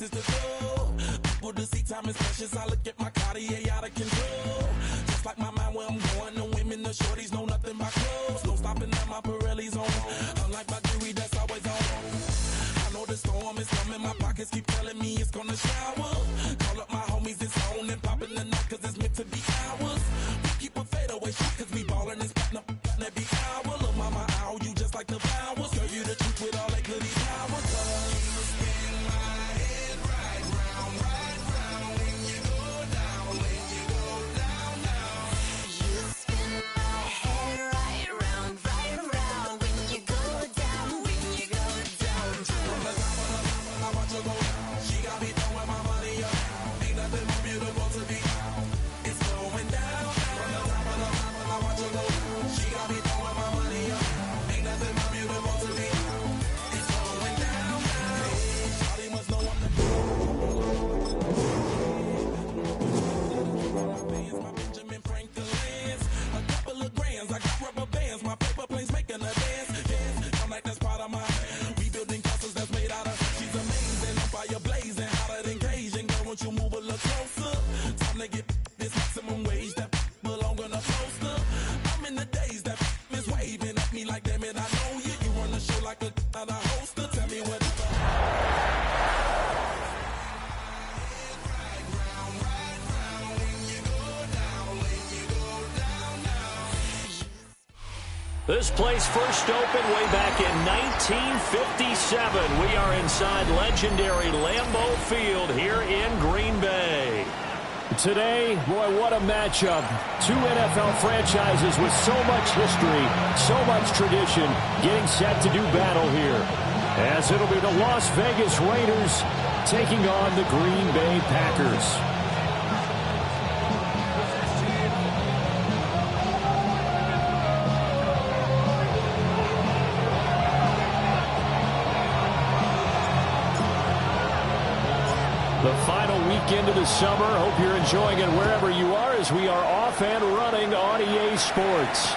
is the goal. People to see time is precious. I look at my Cartier out of control. Just like my mind where I'm going. The women, the shorties know nothing but clothes. No stopping at my Pirelli's on. Unlike my jewelry that's always on. I know the storm is coming. My pockets keep telling me it's gonna shower. Call up my homies, it's on and popping the night cause it's meant to be ours. We keep a fadeaway shot cause we ballin' and spittin' up every hour. Look mama, ow, you just like the flowers. Girl, you the truth with all that goody power. You spin my head right round when you go down, when you go down, down. You spin my head right round when you go down, when you go down. From the top of the mountain, I watch her go down. She got me throwing my money up. Ain't nothing more beautiful to be. It's going down. From the top of the mountain, I watch her go down. She got me throwing my money up. Ain't nothing more beautiful to be. It's going down. Hey, shawty must know I'm the my Benjamin Franklin's. A couple of grands, I got rubber bands. My paper planes making a dance. Yes, I'm like that's part of my. We building castles that's made out of. She's amazing, on fire blazing, hotter than Cajun. Girl, won't you move a little closer? Time to get this maximum wage that belong on a poster. I'm in the days that is waving at me like damn it, I know you. You run the show like a hoster. Tell me what. This place first opened way back in 1957. We are inside legendary Lambeau Field here in Green Bay. Today, boy, what a matchup. Two NFL franchises with so much history, so much tradition, getting set to do battle here. As it'll be the Las Vegas Raiders taking on the Green Bay Packers. The final weekend of the summer. Hope you're enjoying it wherever you are as we are off and running on EA Sports.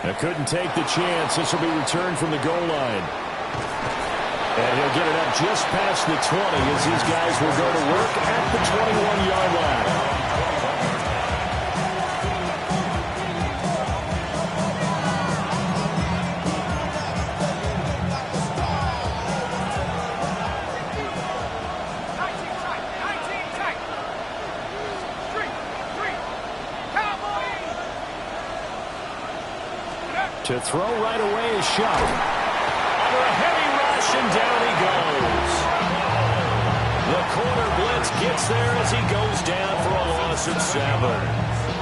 I couldn't take the chance. This will be returned from the goal line. And he'll get it up just past the 20 as these guys will go to work at the 21-yard line. To throw right away is Shuck. Under a heavy rush, and down he goes. The corner blitz gets there as he goes down for a loss of 7.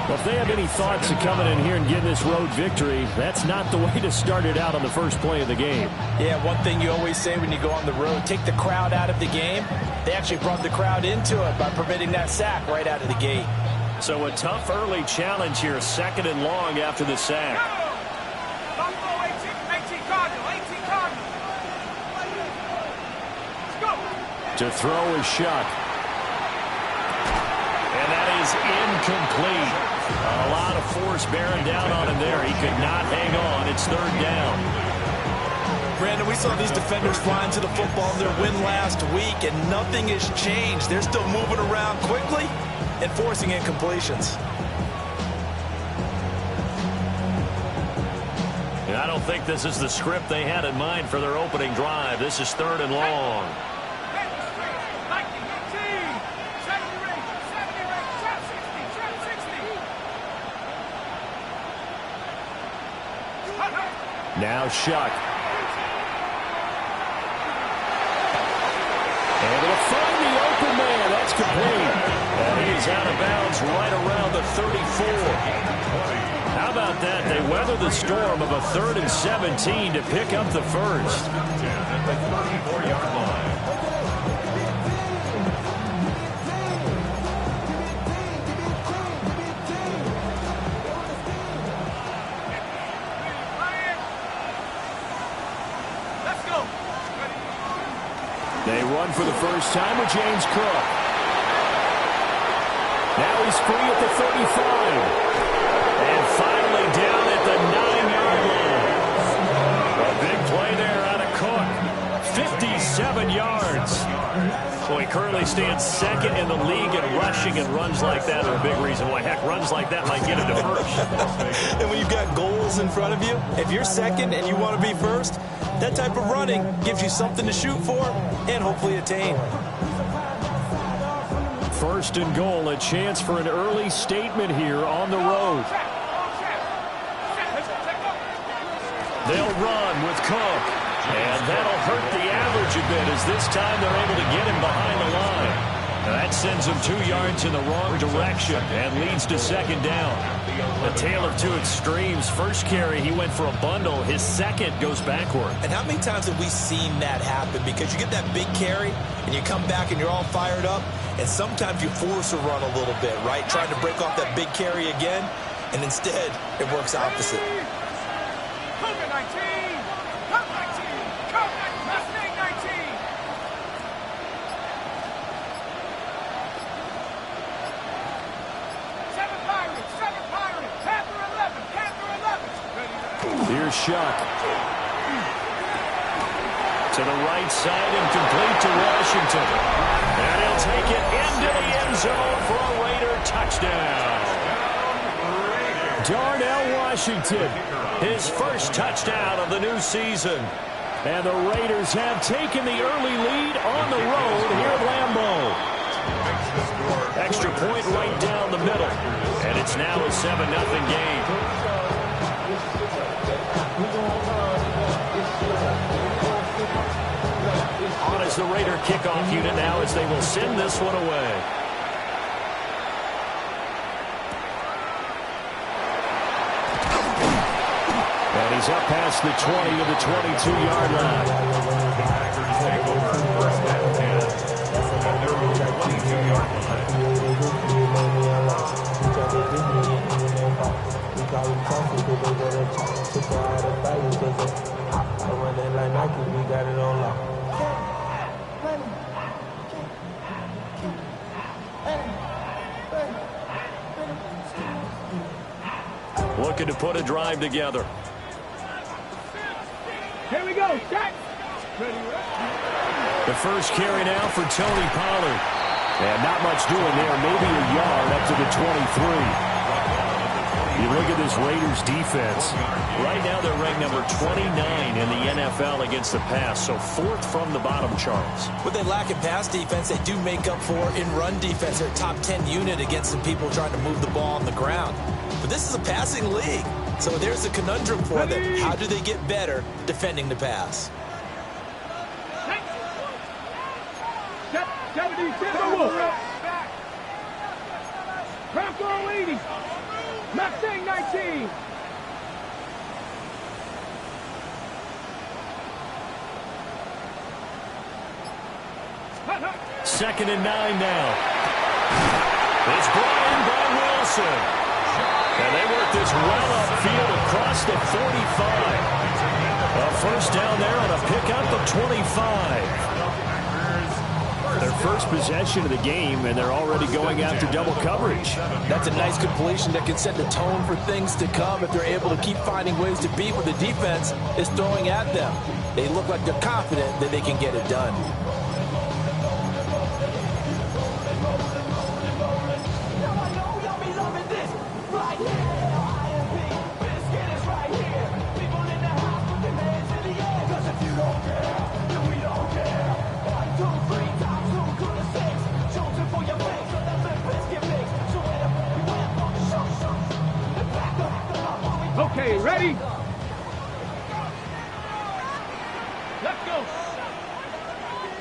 Well, if they have any thoughts of coming in here and getting this road victory, that's not the way to start it out on the first play of the game. Yeah, one thing you always say when you go on the road, take the crowd out of the game. They actually brought the crowd into it by permitting that sack right out of the gate. So a tough early challenge here, 2nd and long after the sack. To throw is Shuck. And that is incomplete. A lot of force bearing down on him there. He could not hang on. It's 3rd down. Brandon, we saw these defenders flying to the football in their win last week, and nothing has changed. They're still moving around quickly and forcing incompletions. And I don't think this is the script they had in mind for their opening drive. This is 3rd and long. Now Shuck. Able to find the open man. That's complete. And he's out of bounds right around the 34. How about that? They weather the storm of a 3rd and 17 to pick up the first. At the 34-yard line. They run for the first time with James Cook. Now he's free at the 35. And finally down at the 9-yard line. A big play there out of Cook. 57 yards. Well, he currently stands second in the league in rushing, and runs like that are a big reason why. Heck, runs like that might get him to first. And when you've got goals in front of you, if you're second and you want to be first, that type of running gives you something to shoot for and hopefully attain. First and goal, a chance for an early statement here on the road. They'll run with Cook. And that'll hurt the average a bit as this time they're able to get him behind the line. And that sends him 2 yards in the wrong direction and leads to second down. A tale of two extremes. First carry, he went for a bundle. His second goes backward. And how many times have we seen that happen? Because you get that big carry and you come back and you're all fired up. And sometimes you force a run a little bit, right? Trying to break off that big carry again. And instead, it works opposite. Here's Shuck. To the right side and complete to Washington. And he'll take it into the end zone for a Raider touchdown. Darnell Washington, his first touchdown of the new season. And the Raiders have taken the early lead on the road here at Lambeau. Extra point right down the middle. And it's now a 7-0 game. On is the Raider kickoff unit now as they will send this one away. And he's up past the 20 to the 22-yard line. Packers take over first down at their own 22-yard looking to put a drive together. Here we go, Jack. The first carry now for Tony Pollard. And not much doing there, maybe a yard up to the 23. You look at this Raiders defense. Right now they're ranked number 29 in the NFL against the pass, so fourth from the bottom, Charles. What they lack in pass defense, they do make up for in run defense. They're a top 10 unit against some people trying to move the ball on the ground. But this is a passing league, so there's a conundrum for them. How do they get better defending the pass? 70, Bronco 80. Mustang 19. Second and 9 now. It's brought in by Wilson. And they work this well upfield across the 45. A first down there on a pickup of 25. Their first possession of the game, and they're already going after double coverage. That's a nice completion that can set the tone for things to come if they're able to keep finding ways to beat what the defense is throwing at them. They look like they're confident that they can get it done. Okay, ready? Let's go.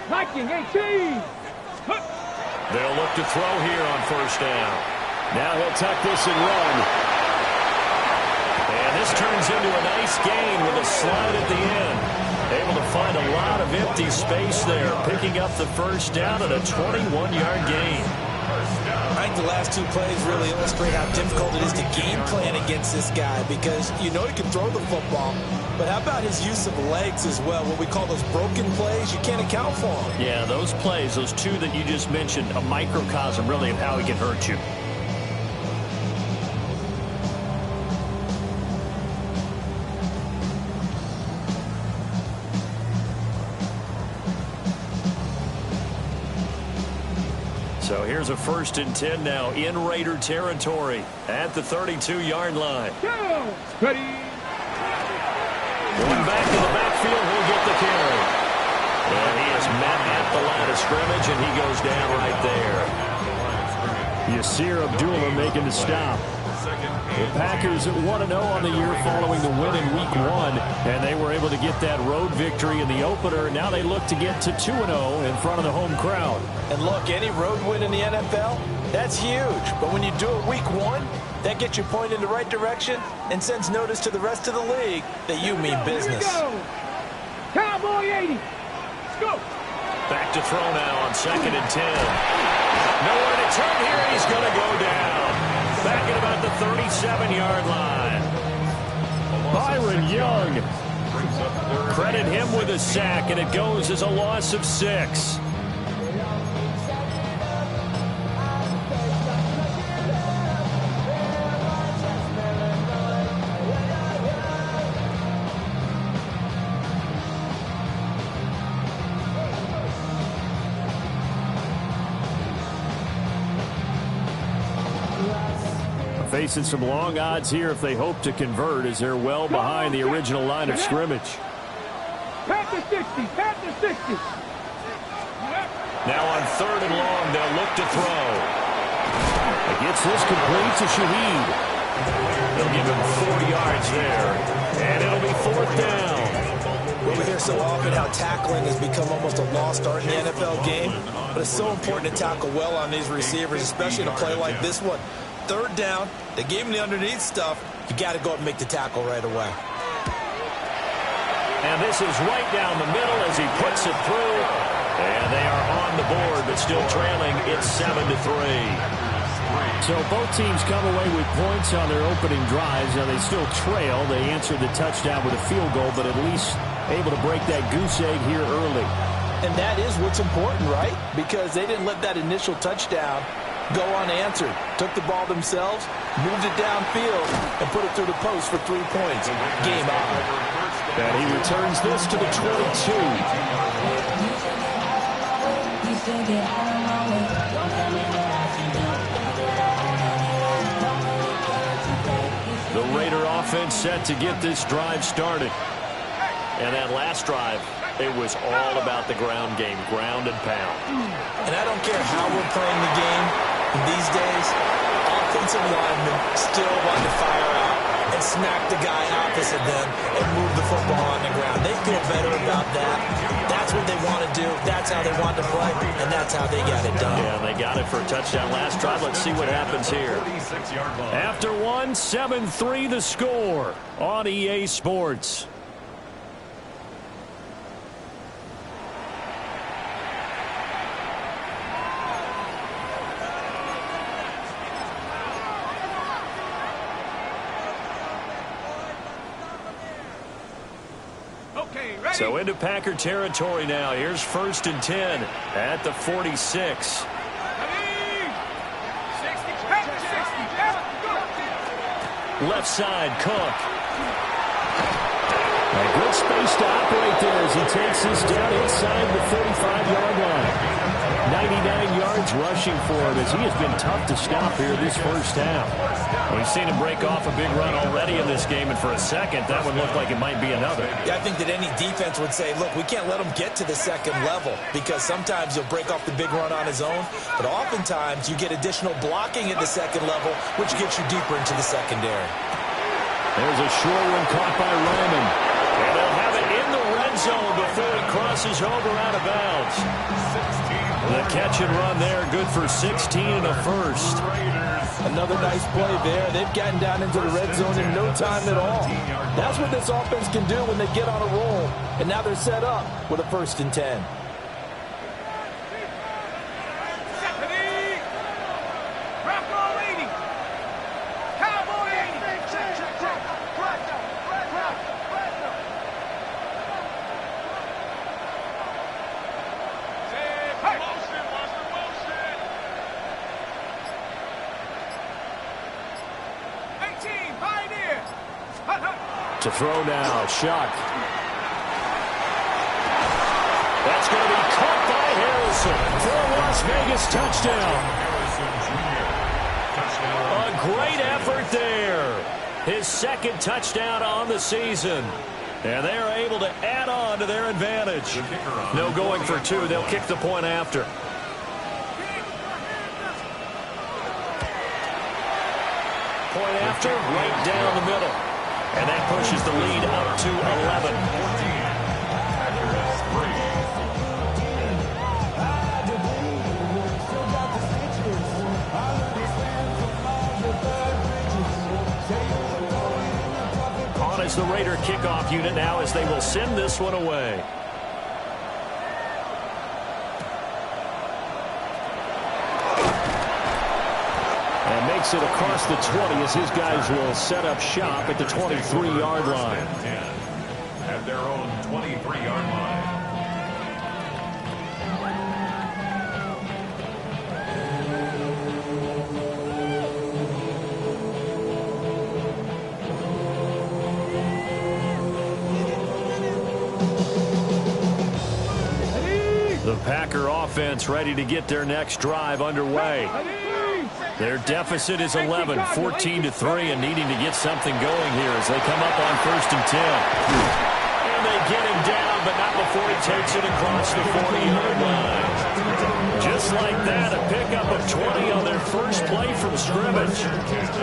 Viking 18. They'll look to throw here on first down. Now he'll tuck this and run. And this turns into a nice gain with a slide at the end. Able to find a lot of empty space there, picking up the first down at a 21-yard gain. I think the last two plays really illustrate how difficult it is to game plan against this guy because you know he can throw the football, but how about his use of legs as well? What we call those broken plays, you can't account for them. Yeah, those plays, those two that you just mentioned, a microcosm really of how he can hurt you. here's a 1st and 10 now in Raider territory at the 32-yard line. Go. Ready. Going back to the backfield, he'll get the carry. And he is met at the line of scrimmage, and he goes down right there. Yasir Abdullah making the stop. The Packers 1-0 on the year following the win in Week 1, and they were able to get that road victory in the opener. Now they look to get to 2-0 in front of the home crowd. And look, any road win in the NFL, that's huge. But when you do it Week 1, that gets you pointed in the right direction and sends notice to the rest of the league that you mean business. Here we go. Cowboy 80. Let's go. Back to throw now on 2nd and 10. Nowhere to turn here. He's going to go down. Back at about the 37-yard line. Byron Young. Credit him with a sack, and it goes as a loss of 6. Facing some long odds here if they hope to convert, as they're well behind the original line of scrimmage. Pat the 60. Pat the 60. Now on 3rd and long, they'll look to throw. He gets this complete to Shaheed. They'll give him 4 yards there, and it'll be 4th down. We hear so often how tackling has become almost a lost art in the NFL game, but it's so important to tackle well on these receivers, especially in a play like this one. 3rd down, they gave him the underneath stuff. You got to go up and make the tackle right away. And this is right down the middle as he puts it through. And they are on the board, but still trailing. It's 7-3. So both teams come away with points on their opening drives. Now they still trail. They answered the touchdown with a field goal, but at least able to break that goose egg here early. And that is what's important, right? Because they didn't let that initial touchdown go unanswered. Took the ball themselves, moved it downfield, and put it through the post for 3 points. Game on. And he returns this to the 22. The Raider offense set to get this drive started. And that last drive, it was all about the ground game, ground and pound. And I don't care how we're playing the game these days, offensive linemen still want to fire out and smack the guy opposite them and move the football on the ground. They feel better about that. That's what they want to do. That's how they want to play, and that's how they got it done. Yeah, they got it for a touchdown last drive. Let's see what happens here. After 1, 7-3 the score on EA Sports. So into Packer territory now. Here's 1st and 10 at the 46. Left side, Cook. A good space to operate there as he takes this down inside the 35-yard line. 99 yards rushing for him as he has been tough to stop here this first half. We've seen him break off a big run already in this game, and for a second, that would look like it might be another. Yeah, I think that any defense would say, look, we can't let him get to the second level because sometimes he'll break off the big run on his own, but oftentimes you get additional blocking at the second level, which gets you deeper into the secondary. There's a short one caught by Ryman. And they'll have it in the red zone before he crosses over out of bounds. The catch and run there, good for 16 and a first. Another nice play there. They've gotten down into the red zone in no time at all. That's what this offense can do when they get on a roll. And now they're set up with a 1st and 10. To throw now, Shuck. That's going to be caught by Harrison for a Las Vegas touchdown. right there. His second touchdown on the season. And they're able to add on to their advantage. No going for two. They'll kick the point after. Point after, right down the middle. And that pushes the lead up to 11. On is the Raider kickoff unit now as they will send this one away. And makes it across the 20 as his guys will set up shop at the 23-yard line. At their own 23-yard line. The Packer offense ready to get their next drive underway. Their deficit is 11, 14-3, and needing to get something going here as they come up on 1st and 10. And they get him down, but not before he takes it across the 40-yard line. Just like that, a pickup of 20 on their first play from scrimmage.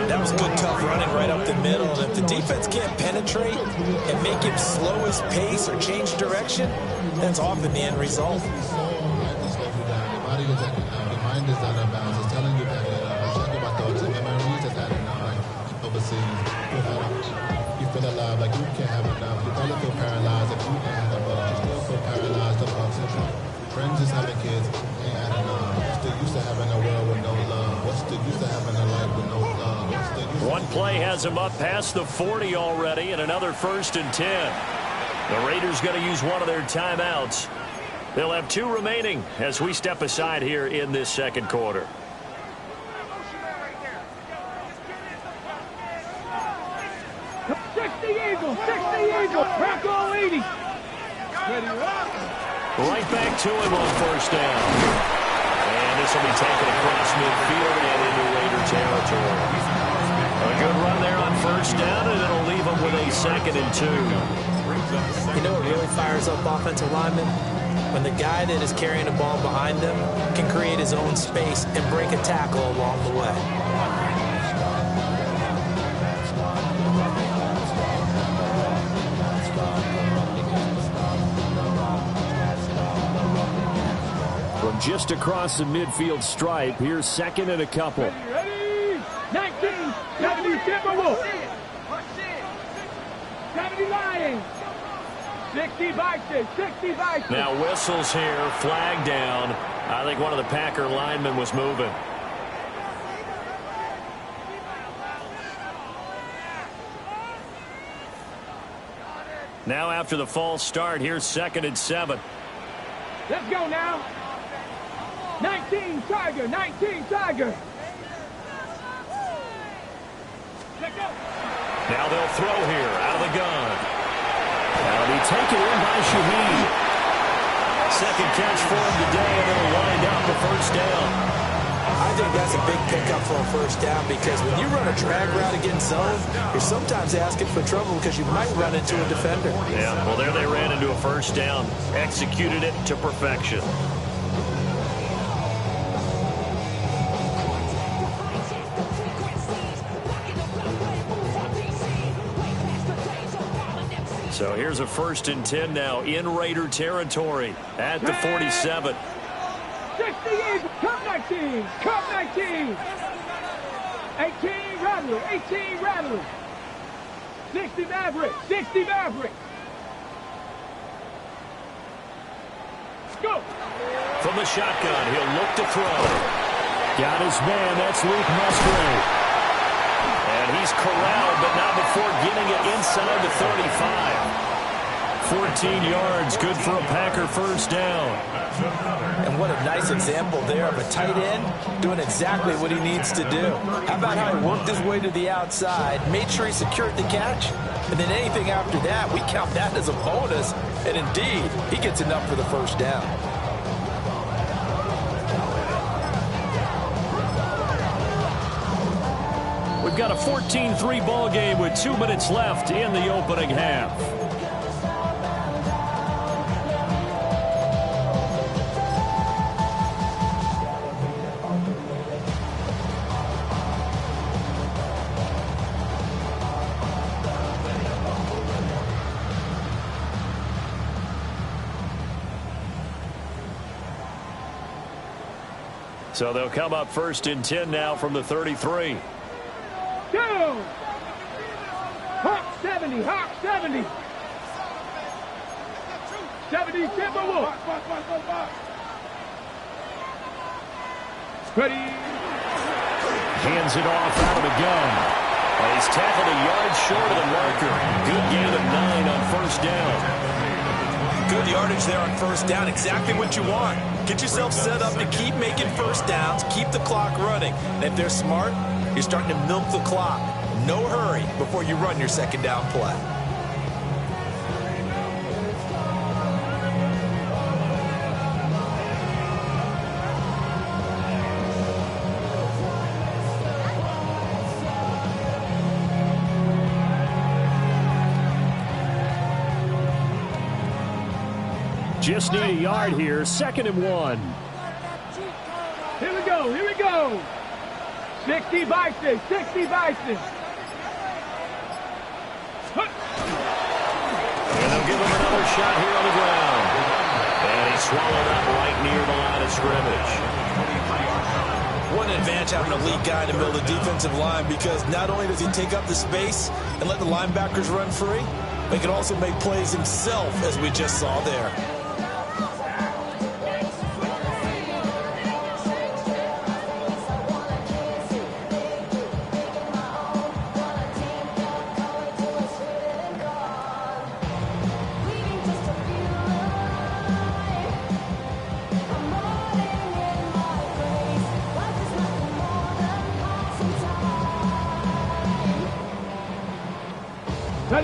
That was good, tough running right up the middle. And if the defense can't penetrate and make him slow his pace or change direction, that's often the end result. You feel alive, like you can't have enough. You probably feel paralyzed if you ain't had enough. You still feel paralyzed of oxygen. Friends just having kids ain't adding up. What's the use of having a world with no love? What's the use of having a life with no love? What's the use? One play has him up past the 40 already, and another 1st and 10. The Raiders going to use one of their timeouts. They'll have 2 remaining as we step aside here in this second quarter. Right back to him on 1st down. And this will be taken across midfield and into Raider territory. A good run there on 1st down, and it'll leave them with a 2nd and 2. You know what really fires up offensive linemen? When the guy that is carrying the ball behind them can create his own space and break a tackle along the way. From just across the midfield stripe, here's 2nd and a couple. Ready? 19, 70 Timberwolves. 70 Lions. 60 Vikings, 60 Vikings. Now whistles here, flag down. I think one of the Packer linemen was moving. Now after the false start, here's 2nd and 7. Let's go now. 19 Tiger, 19 Tiger. Let's go. Now they'll throw here out of the gun. That'll be taken in by Shaheed. 2nd catch for him today, and it'll wind out the 1st down. I think that's a big pickup for a 1st down because when you run a drag route against zone, you're sometimes asking for trouble because you might run into a defender. Yeah, well, there they ran into a 1st down. Executed it to perfection. So here's a 1st and 10 now in Raider territory at the 47. 60 Eagles, come 19, come 19. 18 Rattler, 18 Rattler. 60 Maverick, 60 Maverick. Go. From the shotgun, he'll look to throw. Got his man, that's Luke Musgrave. And he's corralled, but not before getting it inside the 35. 14 yards, good for a Packer 1st down. And what a nice example there of a tight end doing exactly what he needs to do. How about how he worked his way to the outside, made sure he secured the catch, and then anything after that, we count that as a bonus. And indeed, he gets enough for the 1st down. With we've got a 14-3 ball game with 2 minutes left in the opening half. So they'll come up 1st and 10 now from the 33. Down. Hawk 70, Hawk 70. 70, Timberwolves. Ready. Hands it off out of the gun. And he's tackled a yard short of the marker. Good gain of 9 on 1st down. Good yardage there on 1st down. Exactly what you want. Get yourself set up to keep making 1st downs, keep the clock running. And if they're smart, you're starting to milk the clock. No hurry before you run your 2nd down play. Just need a yard here. 2nd and 1. Here we go, here we go. 60 Bison, 60 Bison. And they'll give him another shot here on the ground. And he's swallowed up right near the line of scrimmage. What an advantage having a lead guy in the middle of the defensive line, because not only does he take up the space and let the linebackers run free, but he can also make plays himself, as we just saw there.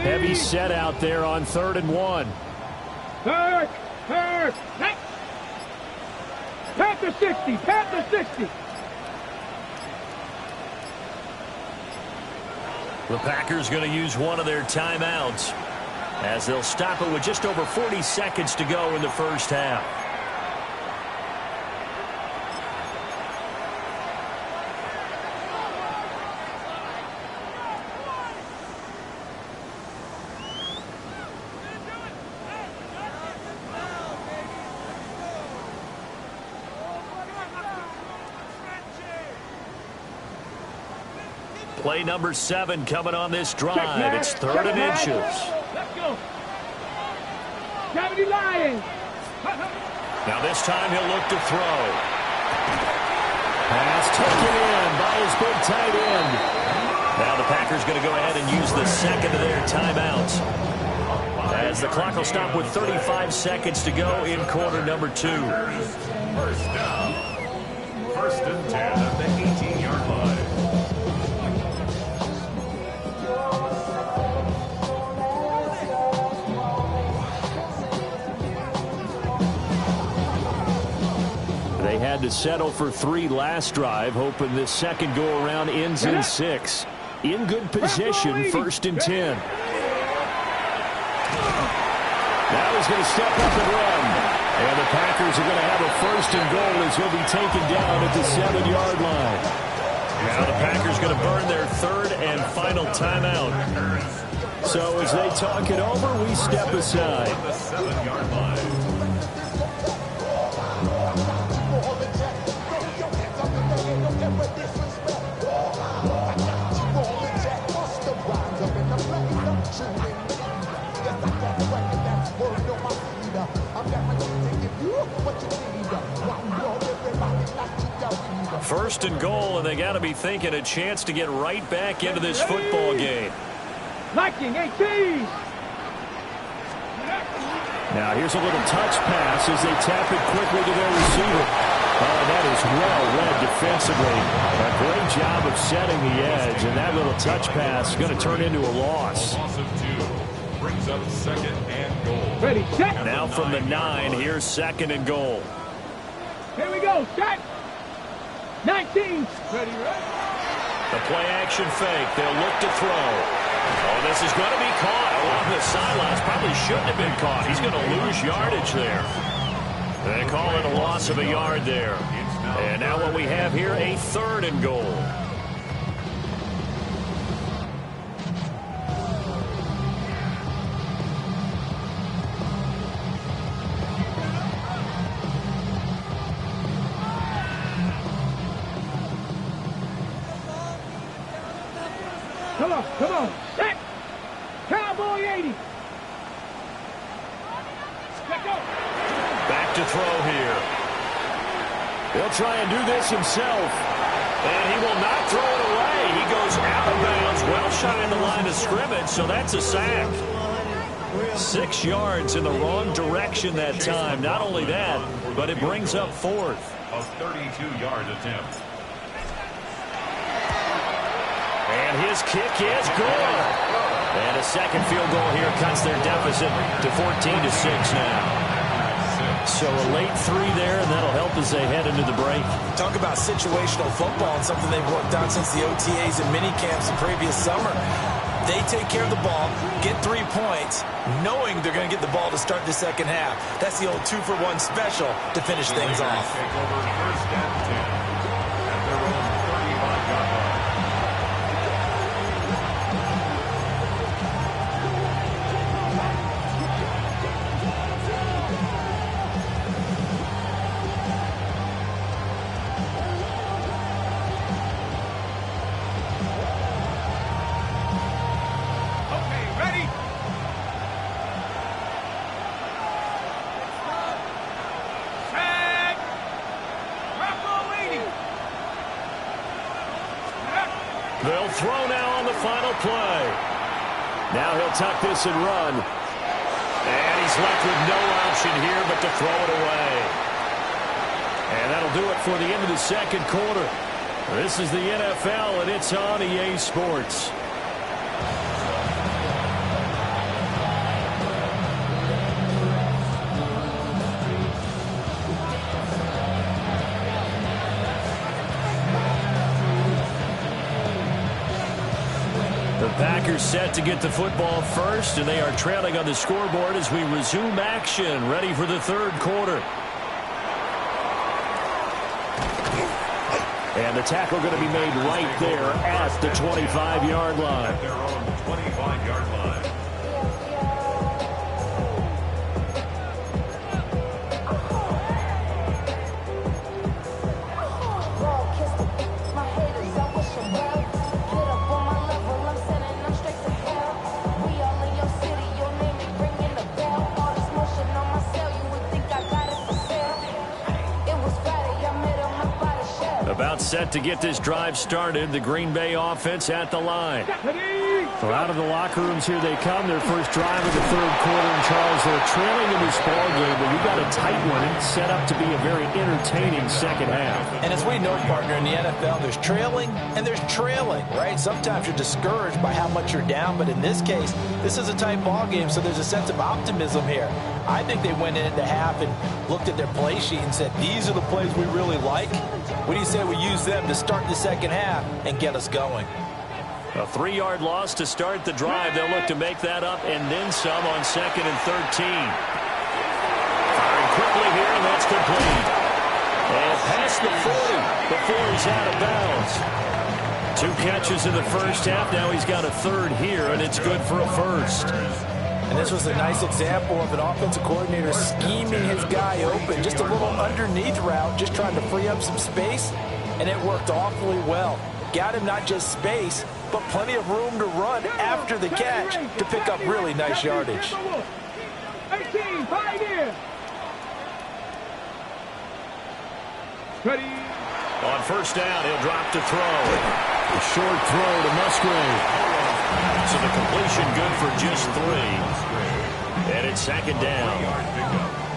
Heavy set out there on 3rd and 1. Panther 60, Panther 60. The Packers going to use one of their timeouts as they'll stop it with just over 40 seconds to go in the 1st half. Play number 7 coming on this drive. It's 3rd and inches. Let's go. 70 Lions. Now this time he'll look to throw. Pass taken in by his big tight end. Now the Packers going to go ahead and use the 2nd of their timeouts, as the clock will stop with 35 seconds to go in quarter number 2. 1st down. 1st and 10 at the 18-yard line. They had to settle for 3 last drive, hoping this 2nd go-around ends in 6. In good position, 1st and 10. Now he's going to step up and run. And the Packers are going to have a 1st and goal as he'll be taken down at the 7-yard line. Now the Packers going to burn their 3rd and final timeout. So as they talk it over, we step aside. The 7-yard line. First and goal, and they got to be thinking a chance to get right back into this football game. Liking 18. Now here's a little touch pass as they tap it quickly to their receiver. Oh, that is well read defensively. A great job of setting the edge, and that little touch pass is going to turn into a loss. Loss of 2 brings up 2nd and goal. Ready, set. Now from the 9, here's 2nd and goal. Here we go, set. 19. Ready, right? The play action fake. They'll look to throw. Oh, this is going to be caught along the sidelines. Probably shouldn't have been caught. He's going to lose yardage there. They call it a loss of a yard there. And now what we have here, a 3rd and goal. Come on. Set. Cowboy 80. Let go. Back to throw here. He'll try and do this himself. And he will not throw it away. He goes out of bounds, well shy in the line of scrimmage, so that's a sack. 6 yards in the wrong direction that time. Not only that, but it brings up 4th. A 32-yard attempt. And his kick is good. And a second field goal here cuts their deficit to 14-6 now. So a late 3 there, and that'll help as they head into the break. Talk about situational football and something they've worked on since the OTAs and mini camps the previous summer. They take care of the ball, get 3 points, knowing they're going to get the ball to start the second half. That's the old 2-for-1 special to finish things off. Take over 1st and 10 at their own 35-yard line. They'll throw now on the final play. Now he'll tuck this and run. And he's left with no option here but to throw it away. And that'll do it for the end of the second quarter. This is the NFL, and it's on EA Sports. The Packers set to get the football first, and they are trailing on the scoreboard as we resume action, ready for the 3rd quarter. And the tackle going to be made right there at the 25-yard line. At their own 25-yard line. About set to get this drive started. The Green Bay offense at the line. So out of the locker rooms here they come. Their first drive of the 3rd quarter. And Charles, they're trailing in this ball game, but we've got a tight one. It's set up to be a very entertaining second half. And as we know, partner, in the NFL, there's trailing and there's trailing, right? Sometimes you're discouraged by how much you're down, but in this case, this is a tight ball game, so there's a sense of optimism here. I think they went into half and looked at their play sheet and said, these are the plays we really like. What do you say we use them to start the second half and get us going? A 3-yard loss to start the drive. They'll look to make that up and then some on 2nd and 13. Firing quickly here, and that's complete. And past the 40 before he's out of bounds. 2 catches in the first half. Now he's got a 3rd here, and it's good for a 1st. And this was a nice example of an offensive coordinator scheming his guy open. Just a little underneath route, just trying to free up some space, and it worked awfully well. Got him not just space, but plenty of room to run after the catch to pick up really nice yardage. 18, Pioneer. Ready. On first down, he'll drop to throw. A short throw to Musgrave. So the completion good for just 3. And it's 2nd down.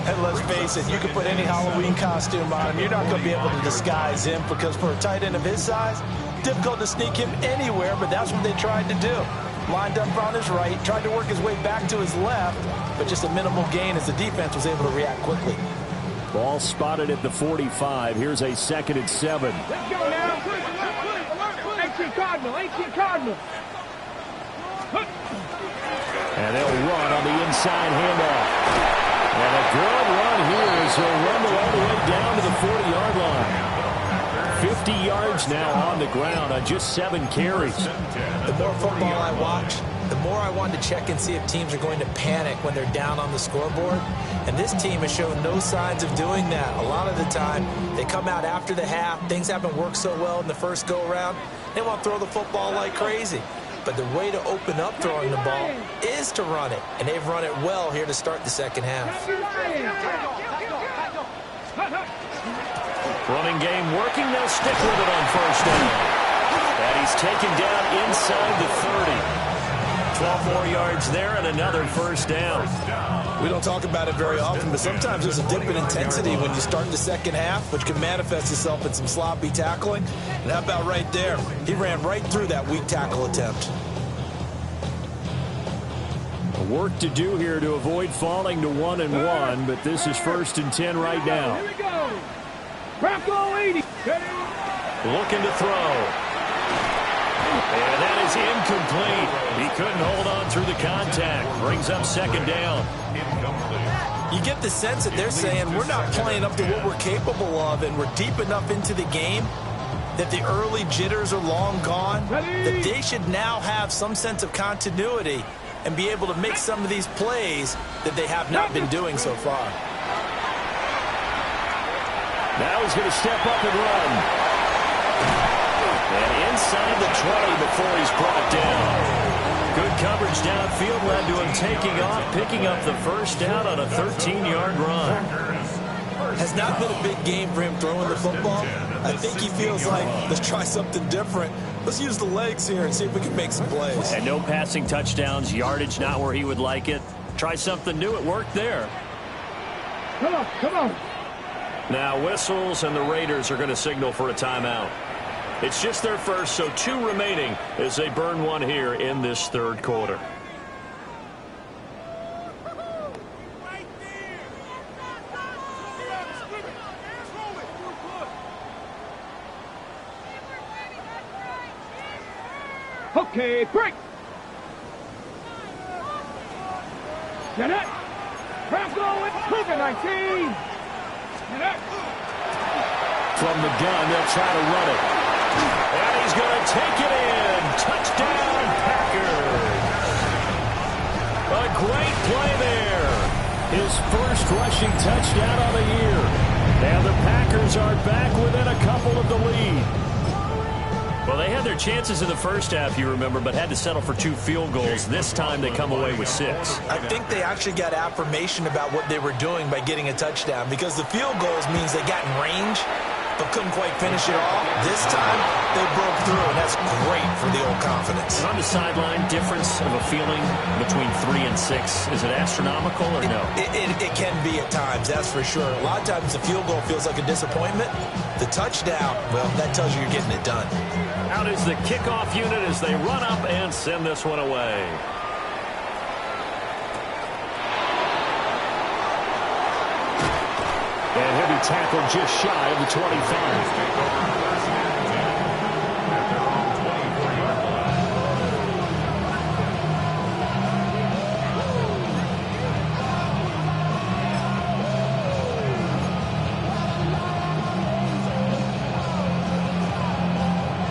And let's face it, you can put any Halloween costume on him. You're not going to be able to disguise him because for a tight end of his size, difficult to sneak him anywhere, but that's what they tried to do. Lined up on his right, tried to work his way back to his left, but just a minimal gain as the defense was able to react quickly. Ball spotted at the 45. Here's a 2nd and 7. Let's go now. 18, 18 Cardinal. And they'll run on the inside handoff. And a good run here as he'll run all the way down to the 40-yard line. 50 yards now on the ground on just 7 carries. The more football I watch, the more I want to check and see if teams are going to panic when they're down on the scoreboard. And this team has shown no signs of doing that. A lot of the time, they come out after the half. Things haven't worked so well in the first go-around. They want to throw the football like crazy. But the way to open up throwing the ball is to run it. And they've run it well here to start the second half. Running game working. They'll stick with it on first down. And he's taken down inside the 30. 12 more yards there and another first down. We don't talk about it very often, but sometimes there's a dip in intensity when you start the second half, which can manifest itself in some sloppy tackling. And how about right there? He ran right through that weak tackle attempt. Work to do here to avoid falling to 1-1, but this is 1st and 10 right now. Here we go. Bronco 80. Looking to throw. And that is incomplete. He couldn't hold on through the contact. Brings up second down. You get the sense that they're saying we're not playing up to what we're capable of, and we're deep enough into the game that the early jitters are long gone, that they should now have some sense of continuity and be able to make some of these plays that they have not been doing so far. Now he's going to step up and run. And inside the 20 before he's brought down. Good coverage downfield led to him taking off, picking up the first down on a 13-yard run. Has not been a big game for him throwing the football. I think he feels like, let's try something different. Let's use the legs here and see if we can make some plays. And no passing touchdowns, yardage not where he would like it. Try something new. It worked there. Come on, come on. Now whistles, and the Raiders are going to signal for a timeout. It's just their first, so 2 remaining as they burn one here in this third quarter. Okay, break. Get it. Bronco with Cougar 19. Get it. From the gun, they'll try to run it. And he's going to take it in. Touchdown, Packers. A great play there. His first rushing touchdown of the year. And the Packers are back within a couple of the lead. Well, they had their chances in the first half, you remember, but had to settle for 2 field goals. This time they come away with 6. I think they actually got affirmation about what they were doing by getting a touchdown, because the field goals means they got in range but couldn't quite finish it off. This time, they broke through, and that's great for the old confidence. And on the sideline, difference of a feeling between 3 and 6, is it astronomical or no? It can be at times, that's for sure. A lot of times the field goal feels like a disappointment. The touchdown, well, that tells you you're getting it done. Out is the kickoff unit as they run up and send this one away. And he'll be tackled just shy of the 25.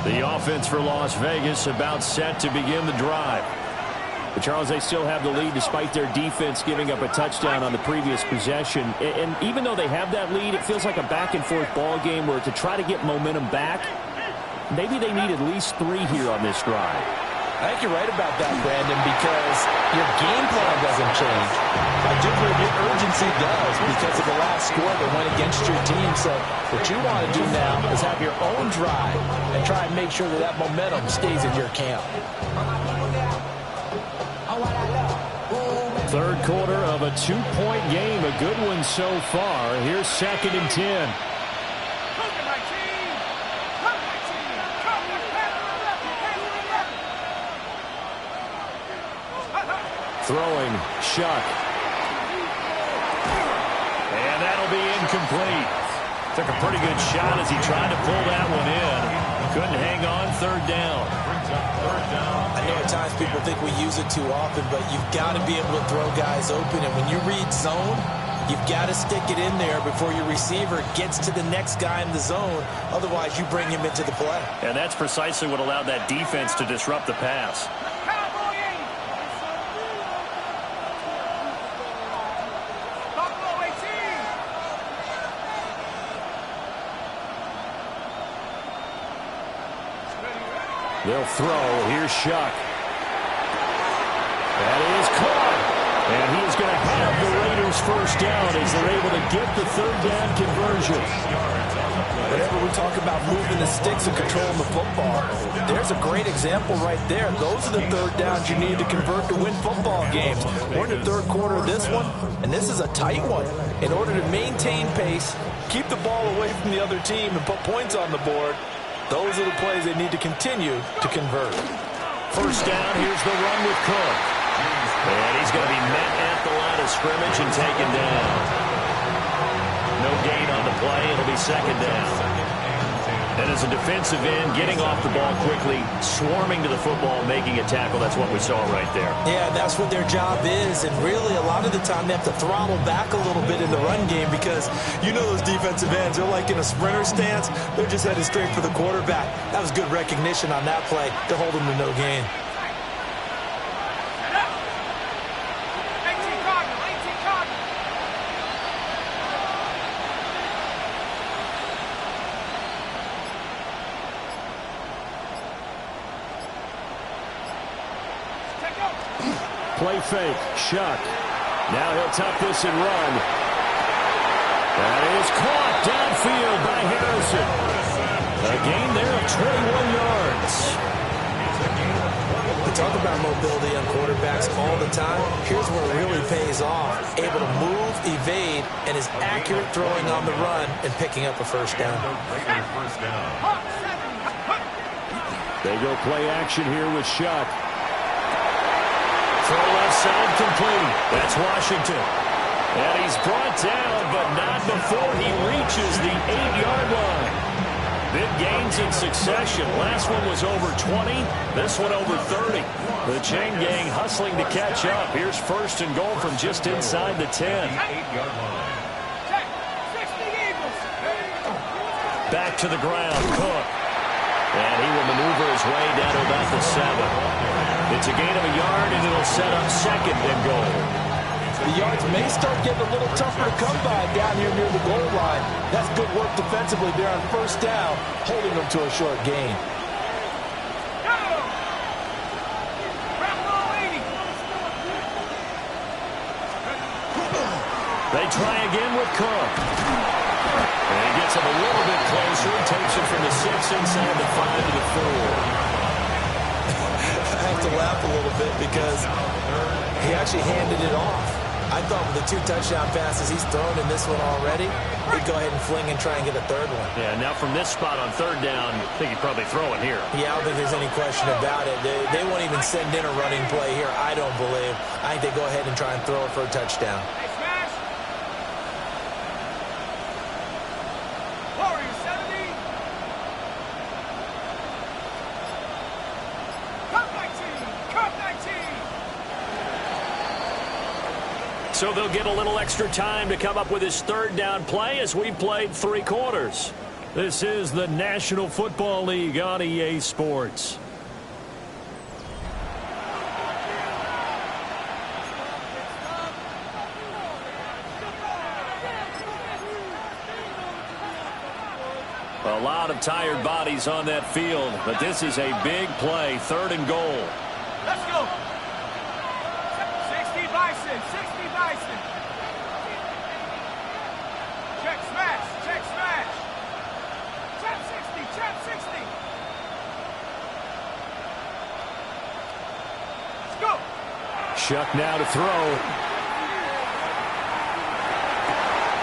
The offense for Las Vegas about set to begin the drive. But Charles, they still have the lead despite their defense giving up a touchdown on the previous possession. And even though they have that lead, it feels like a back-and-forth ball game where to try to get momentum back, maybe they need at least 3 here on this drive. I think you're right about that, Brandon, because your game plan doesn't change. I do believe your urgency does because of the last score that went against your team. So what you want to do now is have your own drive and try and make sure that that momentum stays in your camp. Third quarter of a 2-point game, a good one so far. Here's 2nd and 10. Throwing, Shuck. And that'll be incomplete. Took a pretty good shot as he tried to pull that one in. Couldn't hang on, third down. I know at times people think we use it too often, but you've got to be able to throw guys open. And when you read zone, you've got to stick it in there before your receiver gets to the next guy in the zone. Otherwise, you bring him into the play. And that's precisely what allowed that defense to disrupt the pass. They'll throw. Here's Shuck. That is caught. And he is going to have the Raiders first down as they're able to get the third down conversion. Whenever we talk about moving the sticks and controlling the football, there's a great example right there. Those are the third downs you need to convert to win football games. We're in the third quarter of this one, and this is a tight one. In order to maintain pace, keep the ball away from the other team, and put points on the board, those are the plays they need to continue to convert. First down, here's the run with Cook. And he's going to be met at the line of scrimmage and taken down. No gain on the play. It'll be second down. And as a defensive end, getting off the ball quickly, swarming to the football, making a tackle, that's what we saw right there. Yeah, that's what their job is. And really, a lot of the time, they have to throttle back a little bit in the run game because you know those defensive ends, they're like in a sprinter stance. They're just headed straight for the quarterback. That was good recognition on that play to hold them to no gain. Play fake. Shuck. Now he'll tuck this and run. That is caught downfield by Harrison. A gain there of 21 yards. We talk about mobility on quarterbacks all the time. Here's where it really pays off. Able to move, evade, and is accurate throwing on the run and picking up a first down. They go play action here with Shuck. Throw left side complete. That's Washington. And he's brought down, but not before he reaches the 8-yard line. Big gains in succession. Last one was over 20. This one over 30. The chain gang hustling to catch up. Here's first and goal from just inside the 10. Back to the ground. Cook. And he will maneuver his way down to about the 7. It's a gain of a yard, and it'll set up second and goal. The yards may start getting a little tougher to come by down here near the goal line. That's good work defensively there on first down, holding them to a short gain. They try again with Cook. And he gets him a little bit closer, takes him from the 6 inside the 5 to the 4. I have to laugh a little bit because he actually handed it off. I thought with the 2 touchdown passes he's thrown in this one already, he'd go ahead and fling and try and get a third one. Yeah, now from this spot on third down, I think he'd probably throw it here. Yeah, I don't think there's any question about it. They won't even send in a running play here, I don't believe. I think they go ahead and try and throw it for a touchdown. So they'll get a little extra time to come up with his third down play as we played 3 quarters. This is the National Football League on EA Sports. A lot of tired bodies on that field, but this is a big play, third and goal. Let's go. 60 Bison, 60 Bison. Check smash, check smash. Chop 60, chop 60. Let's go. Shuck now to throw.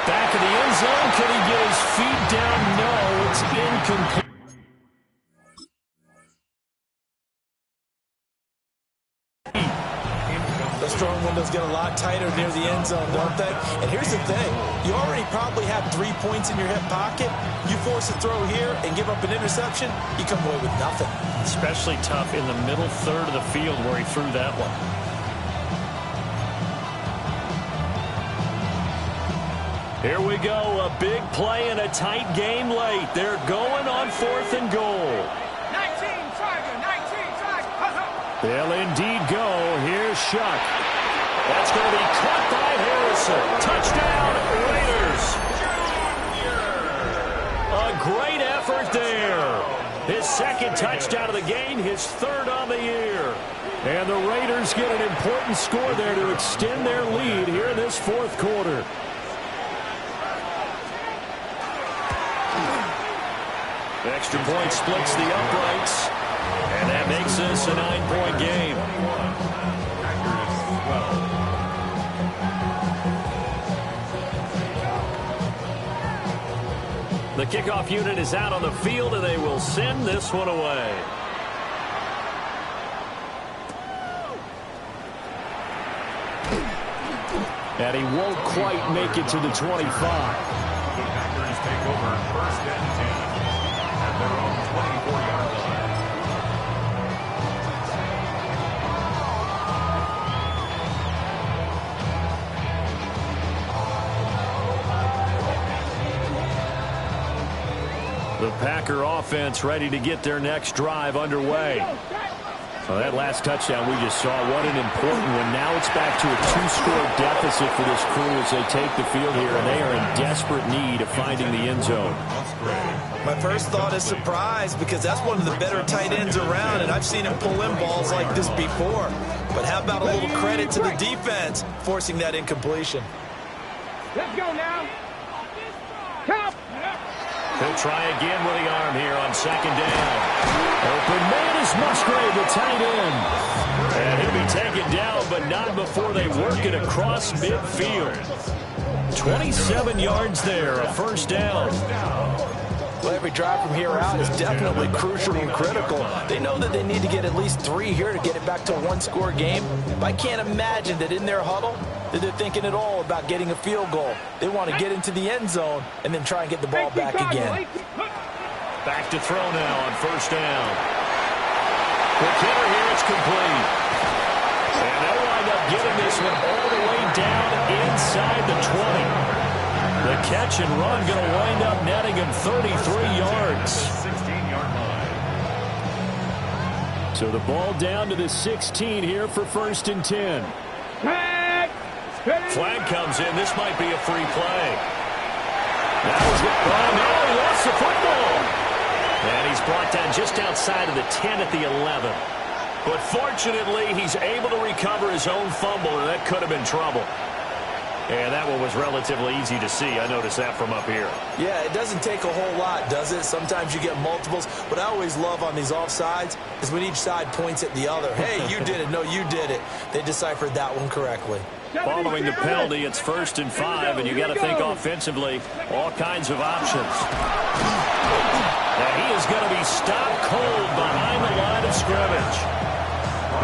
Back of the end zone. Can he get his feet down? No, it's incomplete. Let's throwing windows get a lot tighter near the end zone, don't they? And here's the thing. You already probably have 3 points in your hip pocket. You force a throw here and give up an interception, you come away with nothing. Especially tough in the middle third of the field where he threw that one. Here we go, a big play and a tight game late. They're going on 4th and goal. 19, Tiger, 19, Tiger. They'll indeed go. Here's Shuck. That's going to be caught by Harrison. Touchdown, Raiders. A great effort there. His second touchdown of the game, his third on the year. And the Raiders get an important score there to extend their lead here in this 4th quarter. Extra point splits the uprights, and that makes this a 9-point game. The kickoff unit is out on the field, and they will send this one away. And he won't quite make it to the 25. The Packers take over 1st and 10 at their own 24-yard line. The Packer offense ready to get their next drive underway. Well, that last touchdown we just saw, what an important one. Now it's back to a 2-score deficit for this crew as they take the field here, and they are in desperate need of finding the end zone. My first thought is surprise, because that's one of the better tight ends around, and I've seen him pull in balls like this before. But how about a little credit to the defense forcing that incompletion? Let's go now. Come. He'll try again with the arm here on 2nd down. Open man is Musgrave, the tight end. And he'll be taken down, but not before they work it across midfield. 27 yards there, a 1st down. Well, every drive from here out is definitely crucial and critical. They know that they need to get at least 3 here to get it back to a 1-score game. But I can't imagine that in their huddle that they're thinking at all about getting a field goal. They want to get into the end zone and then try and get the ball back again. Back to throw now on 1st down. The kicker here, it's complete. And they'll wind up getting this one all the way down inside the 20. The catch and run going to wind up netting him 33 yards. 16-yard line. So the ball down to the 16 here for 1st and 10. Flag comes in. This might be a free play. That was it. Oh, no, he lost the football. And he's brought down just outside of the 10 at the 11. But fortunately, he's able to recover his own fumble, and that could have been trouble. And that one was relatively easy to see. I noticed that from up here. Yeah, it doesn't take a whole lot, does it? Sometimes you get multiples. What I always love on these offsides is when each side points at the other. Hey, you did it. No, you did it. They deciphered that one correctly. Following the penalty, it's 1st and 5, and you got to think offensively, all kinds of options. And he is going to be stopped cold behind the line of scrimmage.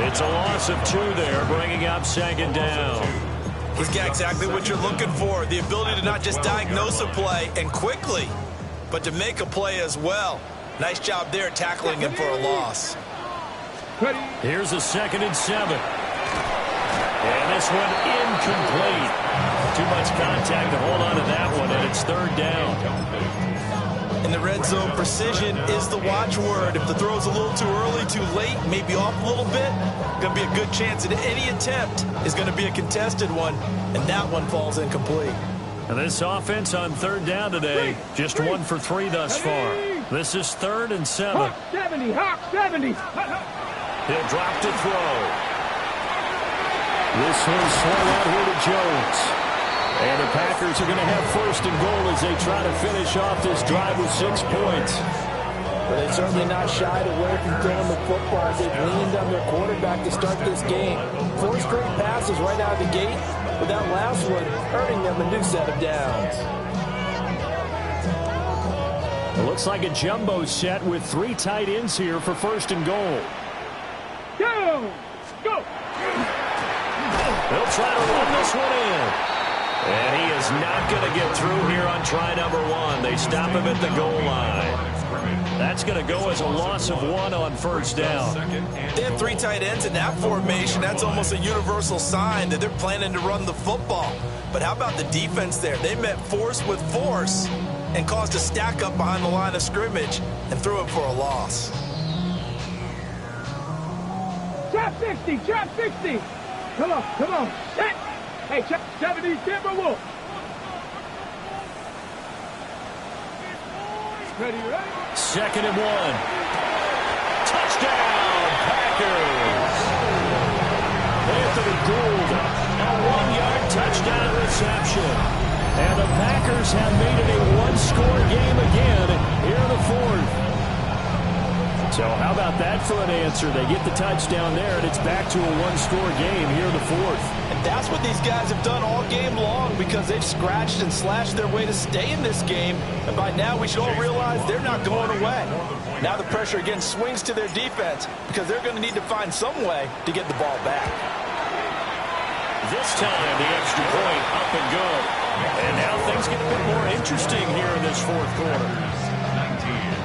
It's a loss of 2 there, bringing up 2nd down. He's got exactly what you're looking for, the ability to not just diagnose a play and quickly, but to make a play as well. Nice job there tackling him for a loss. Here's a 2nd and 7. And this one incomplete. Too much contact to hold on to that one, and it's 3rd down. In the red zone, precision is the watchword. If the throw's a little too early, too late, maybe off a little bit, going to be a good chance that any attempt is going to be a contested one, and that one falls incomplete. And this offense on 3rd down today, just 1 for 3 thus far. This is 3rd and 7. Hawk 70, Hawk 70. He'll drop to throw. This one's swung out here to Jones. And the Packers are going to have 1st and goal as they try to finish off this drive with 6 points. But they're certainly not shied away from throwing the football. They've leaned on their quarterback to start this game. 4 straight passes right out of the gate, with that last one earning them a new set of downs. It looks like a jumbo set with 3 tight ends here for 1st and goal. Go! Go! They'll try to run this one in. And he is not going to get through here on try number 1. They stop him at the goal line. That's going to go as a loss of 1 on first down. They have 3 tight ends in that formation. That's almost a universal sign that they're planning to run the football. But how about the defense there? They met force with force and caused a stack up behind the line of scrimmage and threw it for a loss. Trap 60, trap 60. Come on, set. Hey, trap 70, Timberwolf. Ready, ready? 2nd and 1. Touchdown, Packers. Anthony Gould, a 1-yard touchdown reception. And the Packers have made it a 1-score game again here in the 4th. So how about that for an answer? They get the touchdown there, and it's back to a 1-score game here in the 4th. And that's what these guys have done all game long because they've scratched and slashed their way to stay in this game. And by now, we should all realize they're not going away. Now the pressure again swings to their defense because they're going to need to find some way to get the ball back. This time, the extra point up and good. And now things get a bit more interesting here in this 4th quarter. 19.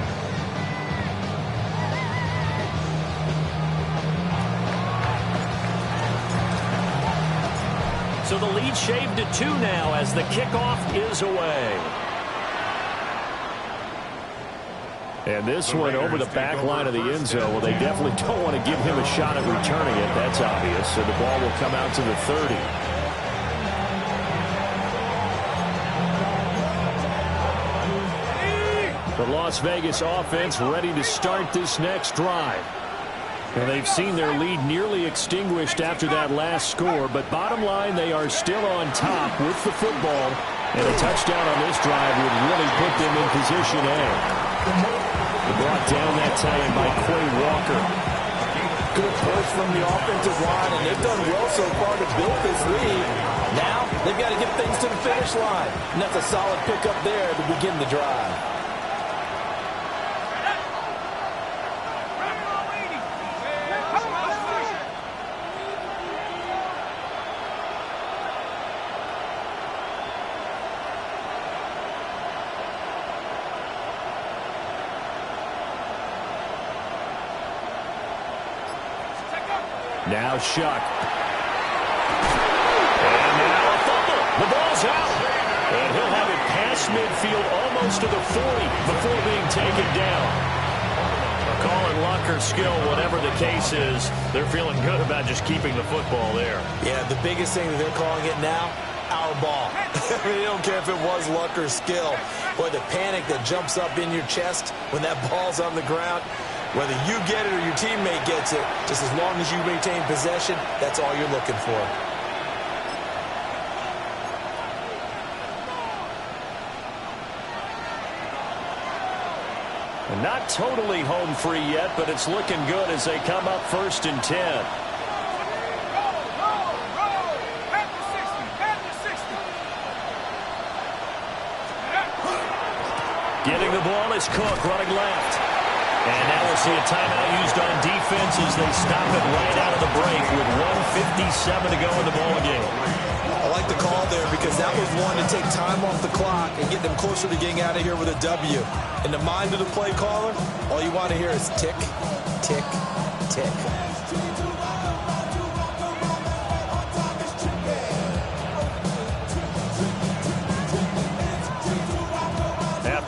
So the lead shaved to 2 now as the kickoff is away. And this one over the back line of the end zone. Well, they definitely don't want to give him a shot at returning it. That's obvious. So the ball will come out to the 30. The Las Vegas offense ready to start this next drive. And they've seen their lead nearly extinguished after that last score. But bottom line, they are still on top with the football. And a touchdown on this drive would really put them in position A. Brought down that time by Quay Walker. Good push from the offensive line, and they've done well so far to build this lead. Now they've got to get things to the finish line. And that's a solid pickup there to begin the drive. Now Shuck. And now a fumble. The ball's out. And he'll have it past midfield almost to the 40 before being taken down. Call it luck or skill, whatever the case is, they're feeling good about just keeping the football there. Yeah, the biggest thing that they're calling it now, our ball. They don't care if it was luck or skill. Boy, the panic that jumps up in your chest when that ball's on the ground, whether you get it or your teammate gets it, just as long as you maintain possession, that's all you're looking for. And not totally home free yet, but it's looking good as they come up 1st and 10. Getting the ball is Cook running left. And now we'll see a timeout used on defense as they stop it right out of the break with 1:57 to go in the ball game. I like the call there because that was one to take time off the clock and get them closer to getting out of here with a W. In the mind of the play caller, all you want to hear is tick, tick, tick.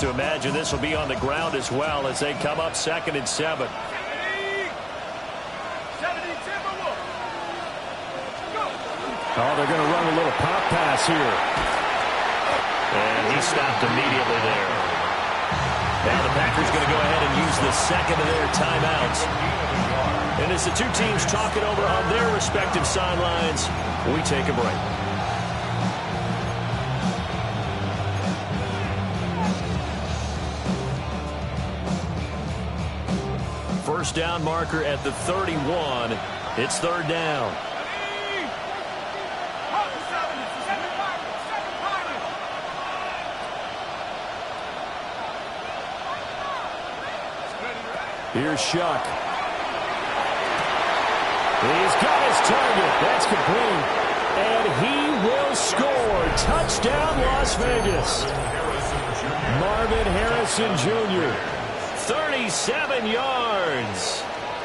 To imagine this will be on the ground as well as they come up 2nd and 7. Oh, they're going to run a little pop pass here. And he stopped immediately there. Now the Packers going to go ahead and use the 2nd of their timeouts. And as the two teams talk it over on their respective sidelines, we take a break. First down marker at the 31. It's 3rd down. Here's Shuck. He's got his target. That's complete. And he will score. Touchdown, Las Vegas. Marvin Harrison Jr. 37 yards.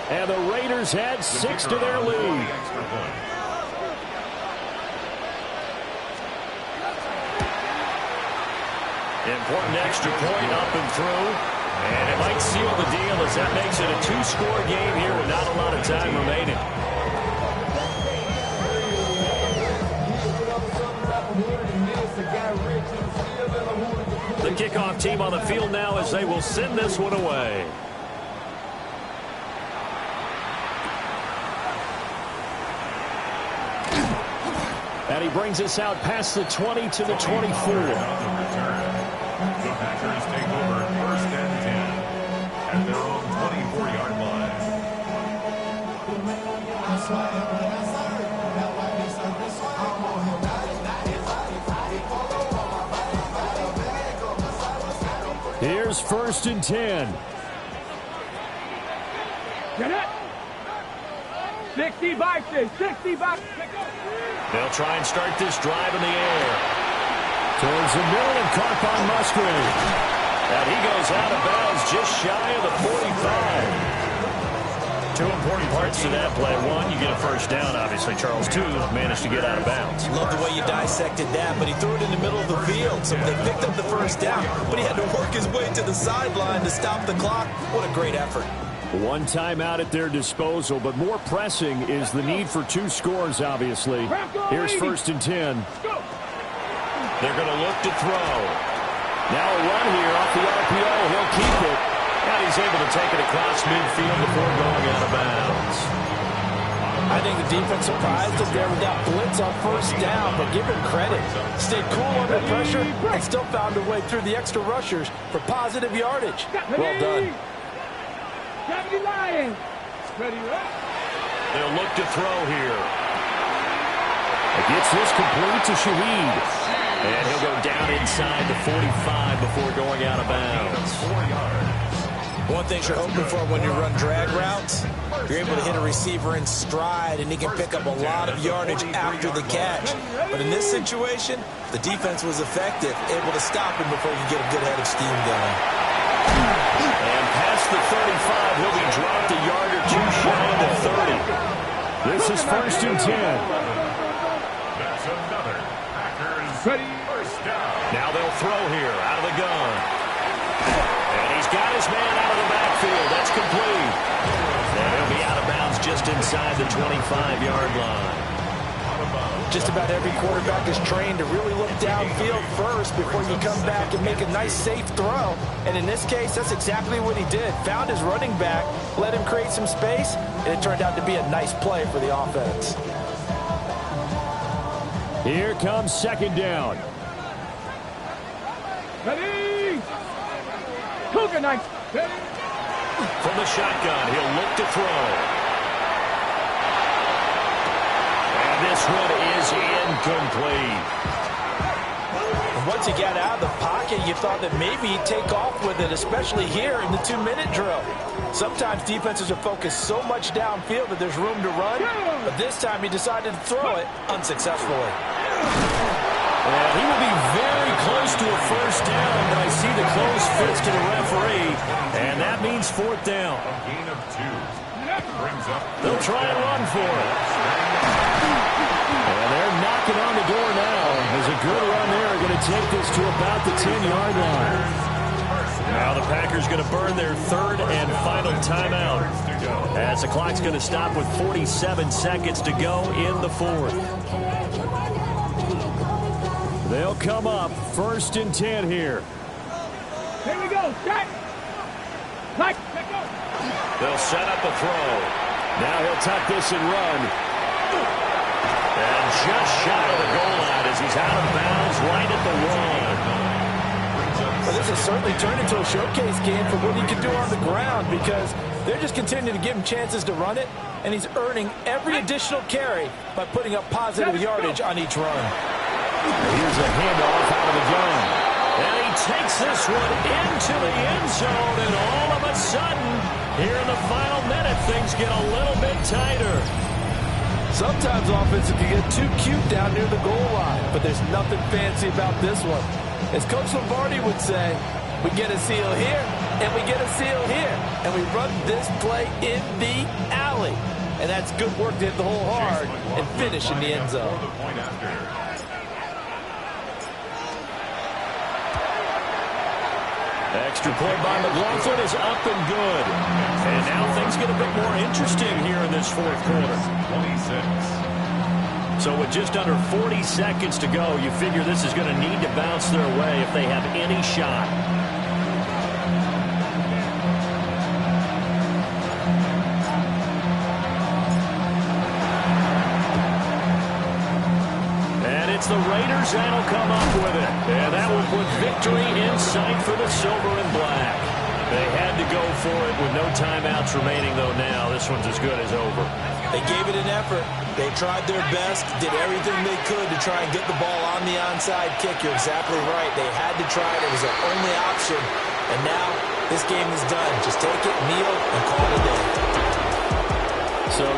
And the Raiders add 6 to their lead. Important extra point up and through. And it might seal the deal as that makes it a 2-score game here with not a lot of time remaining. The kickoff team on the field now as they will send this one away. And he brings us out past the 20 to the 24. The Packers take over 1st and 10 at their own 24-yard line. Here's 1st and 10. Get it. 60 by 6. 60 by 6. They'll try and start this drive in the air. Towards the middle and caught by Musgrave. And he goes out of bounds just shy of the 45. 2 important parts to that play. 1, you get a first down, obviously. Charles, 2, managed to get out of bounds. Love the way you dissected that, but he threw it in the middle of the field. So they picked up the first down, but he had to work his way to the sideline to stop the clock. What a great effort. 1 timeout at their disposal, but more pressing is the need for 2 scores, obviously. Here's 1st and 10. They're going to look to throw. Now a run here off the RPO. He'll keep it. And he's able to take it across midfield before going out of bounds. I think the defense surprised him there with that blitz on first down, but give him credit. Stayed cool under pressure and still found a way through the extra rushers for positive yardage. Well done. They'll look to throw here. Gets this complete to Shaheed. And he'll go down inside the 45 before going out of bounds. One thing you're hoping for when you run drag routes, you're able to hit a receiver in stride, and he can pick up a lot of yardage after the catch. But in this situation, the defense was effective, able to stop him before you get a good head of steam going. And past the 35, he'll be dropped a yard or 2 shy of the 30. This is 1st and 10. That's another Packers first down. Now they'll throw here out of the gun. And he's got his man out of the backfield. That's complete. And he'll be out of bounds just inside the 25-yard line. Just about every quarterback is trained to really look downfield first before you come back and make a nice, safe throw. And in this case, that's exactly what he did. Found his running back, let him create some space, and it turned out to be a nice play for the offense. Here comes 2nd down. Ready. Cougar nice. From the shotgun, he'll look to throw. This one is incomplete. And once he got out of the pocket, you thought that maybe he'd take off with it, especially here in the 2-minute drill. Sometimes defenses are focused so much downfield that there's room to run, but this time he decided to throw it unsuccessfully. And he will be very close to a first down, but I see the close fist to the referee, and that means 4th down. A gain of 2. Brings up. They'll try and run for it. And they're knocking on the door now. There's a good run there. Going to take this to about the 10-yard line. Now the Packers going to burn their 3rd and final timeout as the clock's going to stop with 47 seconds to go in the 4th. They'll come up 1st and 10 here. Here we go. Set. Like, let go. They'll set up a throw. Now he'll tuck this and run. And just shy of the goal line as he's out of bounds right at the 1. Well, this has certainly turned into a showcase game for what he can do on the ground because they're just continuing to give him chances to run it, and he's earning every additional carry by putting up positive yardage on each run. Here's a handoff out of the gun. And he takes this one into the end zone, and all of a sudden, here in the final minute, things get a little bit tighter. Sometimes offenses can get too cute down near the goal line, but there's nothing fancy about this one. As Coach Lombardi would say, we get a seal here, and we get a seal here, and we run this play in the alley. And that's good work to hit the hole hard and finish in the end zone. Extra point by McLaughlin is up and good. And now things get a bit more interesting here in this fourth quarter. 26. So with just under 40 seconds to go, you figure this is going to need to bounce their way if they have any shot. It's the Raiders that'll come up with it. And that will put victory in sight for the silver and black. They had to go for it with no timeouts remaining, though now this one's as good as over. They gave it an effort. They tried their best, did everything they could to try and get the ball on the onside kick. You're exactly right. They had to try it. It was their only option. And now this game is done. Just take it, kneel, and call it a day. So